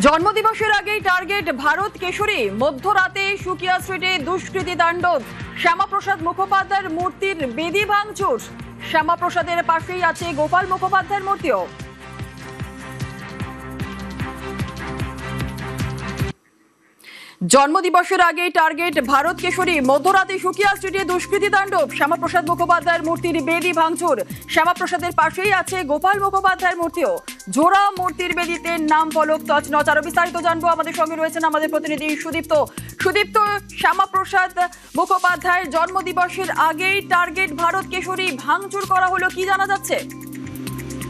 জন্মদিবসের আগেই টার্গেট ভারত কেশরী। মধ্যরাতে সুকিয়া স্ট্রিটে দুষ্কৃতী তাণ্ডব। শ্যামাপ্রসাদ মুখোপাধ্যায়ের মূর্তির বেদি ভাঙচুর। শ্যামাপ্রসাদের পাশেই আছে গোপাল মুখোপাধ্যায়ের মূর্তিও। জন্মদিবসের আগে টার্গেট ভারত কেশরী। মধ্যরাতে সুকিয়া স্ট্রিটে দুষ্কৃতী তাণ্ডব। শ্যামাপ্রসাদ মুখোপাধ্যায়ের মূর্তির বেদি ভাঙচুর। শ্যামাপ্রসাদের পাশেই আছে গোপাল মুখোপাধ্যায়ের মূর্তিও। জোড়া মূর্তির বেদিতে নাম ফলক তছনছ। আরো বিস্তারিত জানবো, আমাদের সঙ্গে রয়েছেন আমাদের প্রতিনিধি সুদীপ্ত। সুদীপ্ত, শ্যামাপ্রসাদ মুখোপাধ্যায়ের জন্মদিবসের আগেই টার্গেট ভারত কেশরী ভাঙচুর করা হলো, কি জানা যাচ্ছে?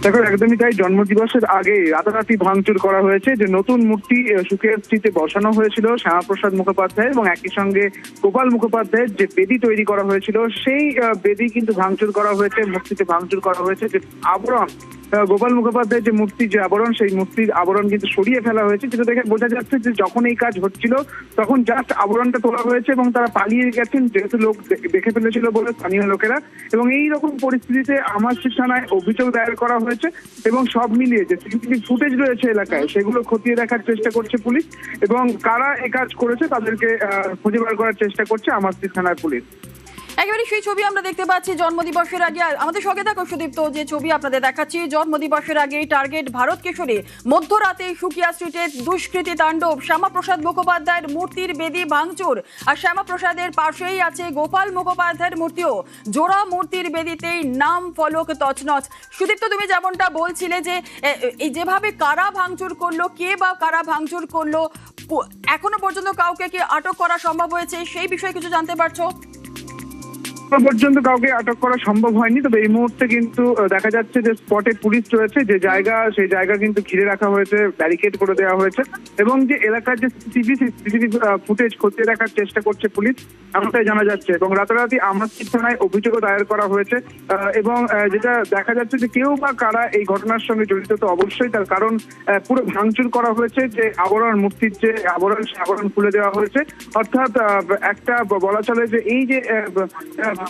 দেখো, একদমই তাই। জন্মদিবসের আগে রাতারাতি ভাঙচুর করা হয়েছে। যে নতুন মূর্তি সুকিয়া স্ট্রিটে বসানো হয়েছিল শ্যামাপ্রসাদ মুখোপাধ্যায় এবং একই সঙ্গে গোপাল মুখোপাধ্যায়ের যে বেদি তৈরি করা হয়েছিল, সেই বেদি কিন্তু ভাঙচুর করা হয়েছে। মূর্তিতে ভাঙচুর করা হয়েছে। যে আবরণ, গোপাল মুখোপাধ্যায়ের যে মূর্তির যে আবরণ, সেই মূর্তির আবরণ কিন্তু সরিয়ে ফেলা হয়েছে। যেটা দেখে বোঝা যাচ্ছে যে যখন এই কাজ হচ্ছিল তখন জাস্ট আবরণটা তোলা হয়েছে এবং তারা পালিয়ে গেছেন, যেহেতু লোক দেখে ফেলেছিল বলে স্থানীয় লোকেরা। এবং এই রকম পরিস্থিতিতে আমারশির থানায় অভিযোগ দায়ের করা হয়েছে এবং সব মিলিয়ে যে সিসিটিভি ফুটেজ রয়েছে এলাকায়, সেগুলো খতিয়ে দেখার চেষ্টা করছে পুলিশ এবং কারা এই কাজ করেছে তাদেরকে খুঁজে বার করার চেষ্টা করছে আমারশির থানার পুলিশ। একেবারে সেই ছবি আমরা দেখতে পাচ্ছি জন্মদিবসের আগে। আমাদের সঙ্গে থাকো সুদীপ্ত, যে ছবি আপনাদের দেখাচ্ছি জন্মদিবসের আগে টার্গেট ভারত কেশরী। মধ্যরাতে সুকিয়া স্ট্রিটে দুষ্কৃতী তাণ্ডব। শ্যামাপ্রসাদ মুখোপাধ্যায়ের মূর্তির বেদি ভাঙচুর। আর শ্যামাপ্রসাদের পাশেই আছে গোপাল মুখোপাধ্যায়ের মূর্তিও। জোড়া মূর্তির বেদিতেই নাম ফলক তছনছ। সুদীপ্ত, তুমি যেমনটা বলছিলে যে এই যেভাবে কারা ভাঙচুর করলো, কে বা কারা ভাঙচুর করলো, এখনো পর্যন্ত কাউকে কি আটক করা সম্ভব হয়েছে, সেই বিষয়ে কিছু জানতে পারছো? পর্যন্ত কাউকে আটক করা সম্ভব হয়নি। তবে এই মুহূর্তে কিন্তু দেখা যাচ্ছে যে স্পটে পুলিশ রয়েছে। যে জায়গা, সেই জায়গা কিন্তু ঘিরে রাখা হয়েছে, ব্যারিকেড করে দেওয়া হয়েছে এবং যে এলাকার যে সিসিটিভি ফুটেজ খতিয়ে দেখার চেষ্টা করছে পুলিশ, এমনটাই জানা যাচ্ছে। এবং রাতারাতি আমারশির থানায় অভিযোগও দায়ের করা হয়েছে এবং যেটা দেখা যাচ্ছে যে কেউ বা কারা এই ঘটনার সঙ্গে জড়িত তো অবশ্যই, তার কারণ পুরো ভাঙচুর করা হয়েছে। যে আবরণ, মূর্তির যে আবরণ, সে আবরণ খুলে দেওয়া হয়েছে। অর্থাৎ একটা বলা চলে যে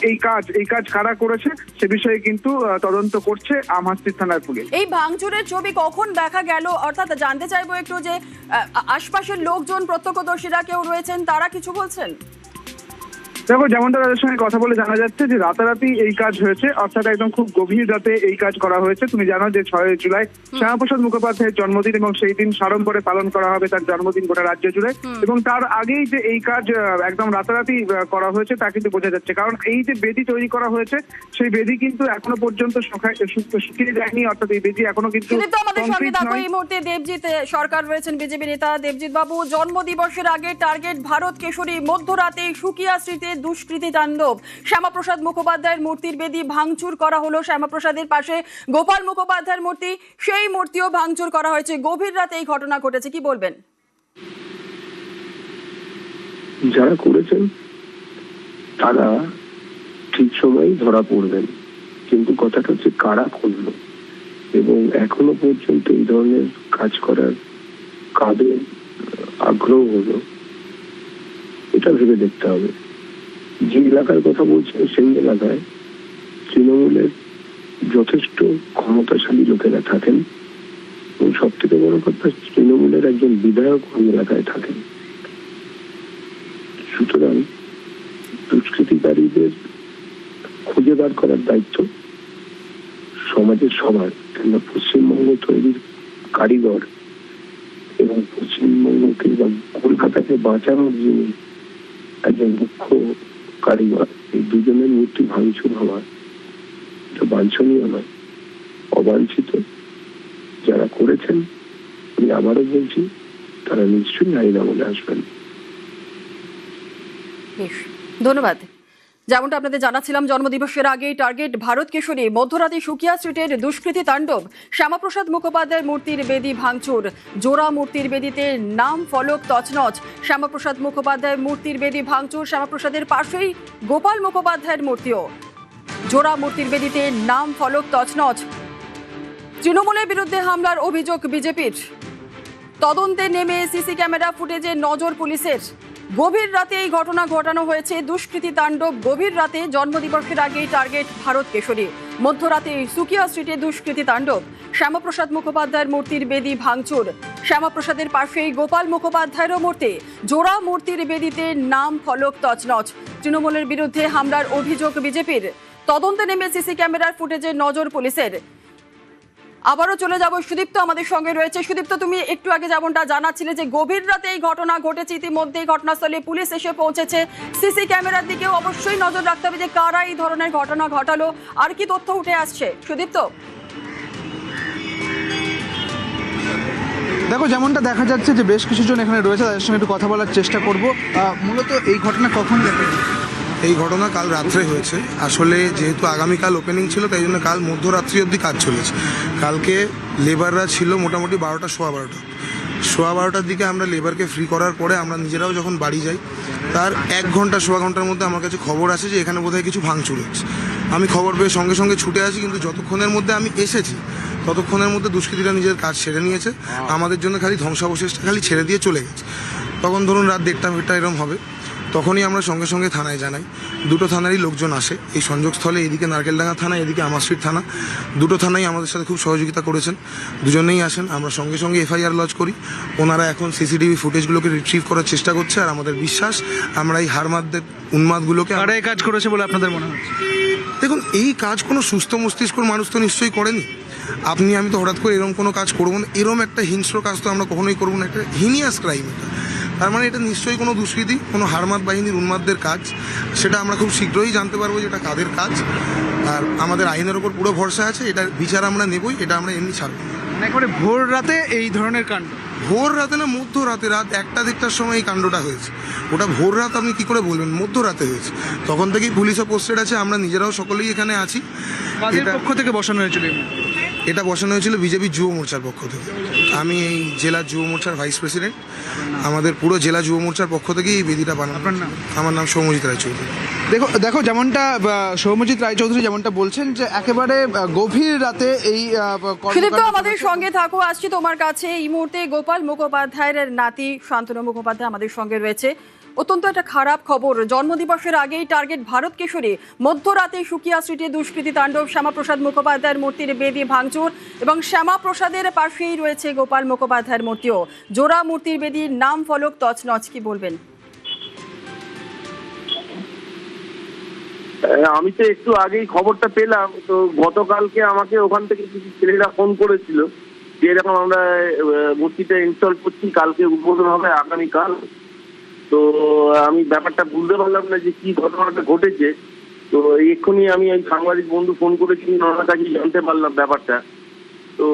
এই কাজ কারা করেছে সে বিষয়ে কিন্তু তদন্ত করছে আমারশির থানার পুলিশ। এই ভাঙচুরের ছবি কখন দেখা গেল? অর্থাৎ জানতে চাইবো একটু যে আশপাশের লোকজন, প্রত্যক্ষদর্শীরা কেউ রয়েছেন, তারা কিছু বলছেন? দেখো, যেমনটা তাদের সঙ্গে কথা বলে জানা যাচ্ছে যে রাতারাতি এই কাজ হয়েছে। অর্থাৎ একদম খুব গভীর রাতে এই কাজ করা হয়েছে। তুমি জানো যে 6 জুলাই শ্যামাপ্রসাদ মুখোপাধ্যায়ের জন্মদিন এবং সেই দিন সাড়ম্বরে পালন করা হবে তার জন্মদিন গোটা রাজ্য জুড়ে। এবং তার আগেই যে এই কাজ একদম রাতারাতি করা হয়েছে তা কিন্তু বোঝা যাচ্ছে। কারণ এই যে বেদি তৈরি করা হয়েছে, সেই বেদি কিন্তু এখনো পর্যন্ত শুকিয়ে যায়নি। অর্থাৎ এই বেদি এখনো কিন্তু এই মুহূর্তে দেবজিৎ সরকার রয়েছেন, বিজেপি নেতা। দেবজিৎ বাবু, জন্মদিবসের আগে টার্গেট ভারত কেশরী। মধ্যরাতে সুকিয়া স্ট্রিটে দুষ্কৃতী তাণ্ডব। শ্যামাপ্রসাদ মুখোপাধ্যায়ের মূর্তির বেদি ভাঙচুর করা হলো। শ্যামাপ্রসাদের পাশে গোপাল মুখোপাধ্যায়ের মূর্তি, সেই মূর্তিও ভাঙচুর করা হয়েছে। গভীর রাতে এই ঘটনা ঘটেছে, কি বলবেন? যারা করেছেন তারা ঠিক সময় ধরা পড়বেন, কিন্তু কথাটা হচ্ছে কারা করলো এবং এখনো পর্যন্ত এই ধরনের কাজ করার কাদের আগ্রহ হলো, এটা ভেবে দেখতে হবে। যে এলাকার কথা বলছে সেই এলাকায় তৃণমূলের যথেষ্ট ক্ষমতাশালী লোকেরা থাকেন এবং সব থেকে বড় কথা, তৃণমূলের একজন বিধায়ক ওই এলাকায় থাকেন। সুতরাং দুষ্কৃতিকারীদের খুঁজে বার করার দায়িত্ব সমাজের সবার। কেননা পশ্চিমবঙ্গ তৈরির কারিগর এবং পশ্চিমবঙ্গকে বা কলকাতাকে বাঁচানোর যিনি একজন মুখ্য কারিগর, এই দুজনের মূর্তি ভাঙচুর হওয়া এটা বাঞ্ছনীয় নয়, অবাঞ্ছিত। যারা করেছেন, আমি আবারও বলছি, তারা নিশ্চয়ই আইন আমলে আসবেন। ধন্যবাদ। যেমনটা আপনাদের জানাচ্ছিলাম, জন্মদিবসের আগেই টার্গেট ভারত কেশরী। মধ্যরাতে সুকিয়া স্ট্রিটের দুষ্কৃতী তাণ্ডব। শ্যামাপ্রসাদ মুখোপাধ্যায়ের মূর্তির বেদি ভাঙচুর। জোড়া মূর্তির বেদিতে নাম ফলক তছনছ। শ্যামাপ্রসাদ মুখোপাধ্যায়ের মূর্তির বেদি ভাঙচুর। শ্যামাপ্রসাদের পাশেই গোপাল মুখোপাধ্যায়ের মূর্তিও। জোড়া মূর্তির বেদিতে নাম ফলক তছনছ। তৃণমূলের বিরুদ্ধে হামলার অভিযোগ বিজেপির। তদন্তে নেমে সিসি ক্যামেরা ফুটেজে নজর পুলিশের। গভীর রাতে এই ঘটনা ঘটানো হয়েছে। দুষ্কৃতী তাণ্ডব গভীর রাতে। জন্মদিবসের আগেই টার্গেট ভারত কেশরী। মধ্যরাতে সুকিয়া স্ট্রিটে দুষ্কৃতী তাণ্ডব, শ্যামাপ্রসাদ মুখোপাধ্যায়ের মূর্তির বেদি ভাঙচুর। শ্যামাপ্রসাদের পাশেই গোপাল মুখোপাধ্যায়েরও মূর্তি, জোড়া মূর্তির বেদিতে নাম ফলক তছনছ। তৃণমূলের বিরুদ্ধে হামলার অভিযোগ বিজেপির। তদন্তে নেমে সিসি ক্যামেরার ফুটেজে নজর পুলিশের। আবারও চলে যাব, সুদীপ্ত আমাদের সঙ্গে রয়েছে। সুদীপ্ত, তুমি একটু আগে যেমনটা জানাচ্ছিলে যে গভীর রাতে এই ঘটনা ঘটেছে, ইতিমধ্যেই ঘটনাস্থলে পুলিশ এসে পৌঁছেছে। সিসি ক্যামেরার দিকেও অবশ্যই নজর রাখতে হবে যে কারা এই ধরনের ঘটনা ঘটালো, আর কি তথ্য উঠে আসছে সুদীপ্ত? দেখো, যেমনটা দেখা যাচ্ছে যে বেশ কিছুজন এখানে রয়েছে, তাদের সঙ্গে একটু কথা বলার চেষ্টা করব। মূলত এই ঘটনা কখন দেখা গেছে? এই ঘটনা কাল রাত্রে হয়েছে। আসলে যেহেতু আগামীকাল ওপেনিং ছিল, তাই জন্য কাল মধ্যরাত্রি অবধি কাজ চলেছে। কালকে লেবাররা ছিল মোটামুটি 12টা সোয়া 12টার দিকে আমরা লেবারকে ফ্রি করার পরে আমরা নিজেরাও যখন বাড়ি যাই, তার 1 ঘন্টা সোয়া ঘন্টার মধ্যে আমার কাছে খবর আসে যে এখানে বোধহয় কিছু ভাঙচুর হচ্ছে। আমি খবর পেয়ে সঙ্গে সঙ্গে ছুটে আসি, কিন্তু যতক্ষণের মধ্যে আমি এসেছি ততক্ষণের মধ্যে দুষ্কৃতীরা নিজের কাজ সেরে নিয়েছে। আমাদের জন্য খালি ধ্বংসাবশেষটা খালি ছেড়ে দিয়ে চলে গেছে। তখন ধরুন রাত 1:30 এরকম হবে, তখনই আমরা সঙ্গে সঙ্গে থানায় জানাই। দুটো থানারই লোকজন আসে এই সংযোগস্থলে, এদিকে নারকেলডাঙ্গা থানা, এদিকে আমাস্ট্রিট থানা। দুটো থানাই আমাদের সাথে খুব সহযোগিতা করেছেন, দুজনেই আসেন। আমরা সঙ্গে সঙ্গে এফআইআর লজ করি। ওনারা এখন সিসিটিভি ফুটেজগুলোকে রিট্রিভ করার চেষ্টা করছে। আর আমাদের বিশ্বাস আমরা এই হারমাদদের উন্মাদগুলোকে কারা এই কাজ করেছে বলে আপনাদের মনে হচ্ছে? দেখুন, এই কাজ কোনো সুস্থ মস্তিষ্কর মানুষ তো নিশ্চয়ই করেনি। আমি তো হঠাৎ করে এরকম কোনো কাজ করবো না, এরকম একটা হিংস্র কাজ তো আমরা কখনোই করবো না। একটা হিনিয়াস ক্রাইম এটা। তার মানে এটা নিশ্চয়ই কোনো দুষ্কৃতী, কোনো হারমাদ বাহিনীর উন্মাদদের কাজ। সেটা আমরা খুব শীঘ্রই জানতে পারবো যে এটা কাদের কাজ। আর আমাদের আইনের ওপর পুরো ভরসা আছে, এটার বিচার আমরা নেবই, এটা আমরা এমনি ছাড়বো না। একেবারে ভোর রাতে এই ধরনের কাণ্ড? ভোর রাতে না, মধ্যরাতে, রাত 1টা-1:30টার সময় এই কাণ্ডটা হয়েছে। ওটা ভোর রাত আপনি কি করে বলবেন? মধ্যরাতে হয়েছে। তখন থেকেই পুলিশও পোস্টেড আছে, আমরা নিজেরাও সকলেই এখানে আছি। কাদের পক্ষ থেকে বসানো হয়েছিল? এটা বসানো হয়েছিল বিজেপি যুব মোর্চার পক্ষ থেকে। আমি এই জেলা যুব মোর্চার ভাইস প্রেসিডেন্ট। আমাদের পুরো জেলা যুব মোর্চার পক্ষ থেকেই এই বেদিটা বানানো। আপনার নাম? আমার নাম সৌম্যজিৎ রায়চৌধুরী। দেখো যেমনটা সৌম্যজিৎ রায়চৌধুরী যেমনটা বলছেন যে একেবারে গভীর রাতে এই সুদীপ্ত আমাদের সঙ্গে থাকো, আসছি তোমার কাছে। এই মুহূর্তে গোপাল মুখোপাধ্যায়ের নাতি শান্তনু মুখোপাধ্যায় আমাদের সঙ্গে রয়েছে। অত্যন্ত একটা খারাপ খবর, জন্মদিবসের আগেই টার্গেট ভারত কেশরী। মধ্যরাতে সুকিয়া স্ট্রিটে দুষ্কৃতী তাণ্ডব, শ্যামাপ্রসাদ মুখোপাধ্যায়ের মূর্তির বেদি ভাঙচুর এবং শ্যামাপ্রসাদের পাশেই রয়েছে গোপাল মুখোপাধ্যায়ের মূর্তিও। জোড়া মূর্তির বেদির নাম ফলক তছনছ, কি বলবেন? আমি তো একটু আগেই খবরটা পেলাম। তো গতকালকে আমাকে ওখান থেকে কিছু ছেলেরা ফোন করেছিল যে এরকম আমরা মূর্তিটা ইনস্টল করছি, কালকে উদ্বোধন হবে আগামীকাল। তো আমি ব্যাপারটা বুঝতে পারলাম না যে কি ঘটনাটা ঘটেছে। তো এক্ষুনি আমি ওই সাংবাদিক বন্ধু ফোন করেছি, ওনার কাছে জানতে পারলাম ব্যাপারটা। তো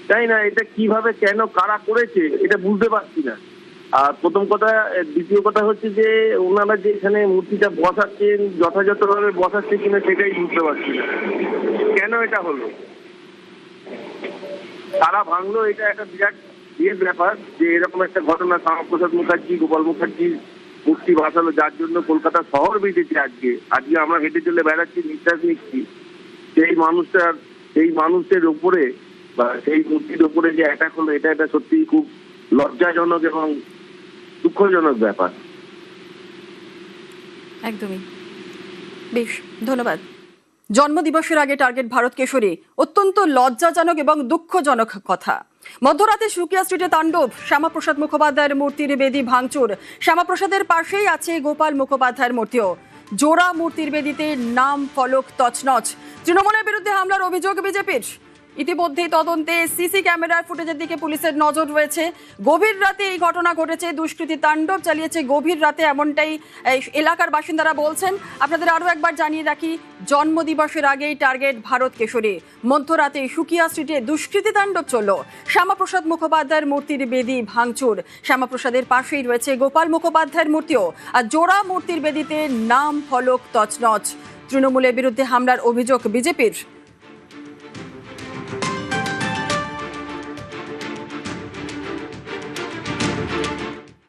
তাই না, এটা কিভাবে কেন কারা করেছে এটা বুঝতে পারছি না। আর প্রথম কথা, দ্বিতীয় কথা হচ্ছে যে ওনারা যে এখানে মূর্তিটা বসাচ্ছেন যথাযথভাবে বসাচ্ছে কিনা সেটাই বুঝতে পারছি না। কেন এটা হলো, তারা ভাঙলো, এটা একটা বিরাট ব্যাপার যে এরকম একটা ঘটনা। শ্যামাপ্রসাদ মুখার্জি, গোপাল মুখার্জির মূর্তি ভাসালো, যার জন্য কলকাতা শহর বেঁচেছে। আজকে আমরা হেঁটে চলে বেড়াচ্ছি, নিঃশ্বাস নিচ্ছি। সেই মানুষের উপরে বা সেই মূর্তির উপরে যে অ্যাটাক হলো, এটা একটা সত্যিই খুব লজ্জাজনক এবং দুঃখজনক ব্যাপার। একদমই। বেশ, ধন্যবাদ। জন্মদিবসের আগে টার্গেট ভারত কেশরী, অত্যন্ত লজ্জাজনক এবং দুঃখজনক কথা। মধ্যরাতে সুকিয়া স্ট্রিটে তাণ্ডব, শ্যামাপ্রসাদ মুখোপাধ্যায়ের মূর্তির বেদি ভাঙচুর। শ্যামাপ্রসাদের পাশেই আছে গোপাল মুখোপাধ্যায়ের মূর্তিও। জোড়া মূর্তির বেদিতে নাম ফলক তছনছ। তৃণমূলের বিরুদ্ধে হামলার অভিযোগ বিজেপির। ইতিমধ্যেই তদন্তে সিসি ক্যামেরার ফুটেজের দিকে পুলিশের নজর রয়েছে। গভীর রাতে এই ঘটনা ঘটেছে, দুষ্কৃতী তাণ্ডব চালিয়েছে গভীর রাতে, এমনটাই এলাকার বাসিন্দারা বলছেন। আপনাদের আরও একবার জানিয়ে রাখি, জন্মদিবসের আগেই টার্গেট ভারত কেশরী। মধ্যরাতে সুকিয়া স্ট্রিটে দুষ্কৃতী তাণ্ডব চলল, শ্যামাপ্রসাদ মুখোপাধ্যায়ের মূর্তির বেদি ভাঙচুর। শ্যামাপ্রসাদের পাশেই রয়েছে গোপাল মুখোপাধ্যায়ের মূর্তিও। আর জোড়া মূর্তির বেদিতে নাম ফলক তছনছ। তৃণমূলের বিরুদ্ধে হামলার অভিযোগ বিজেপির।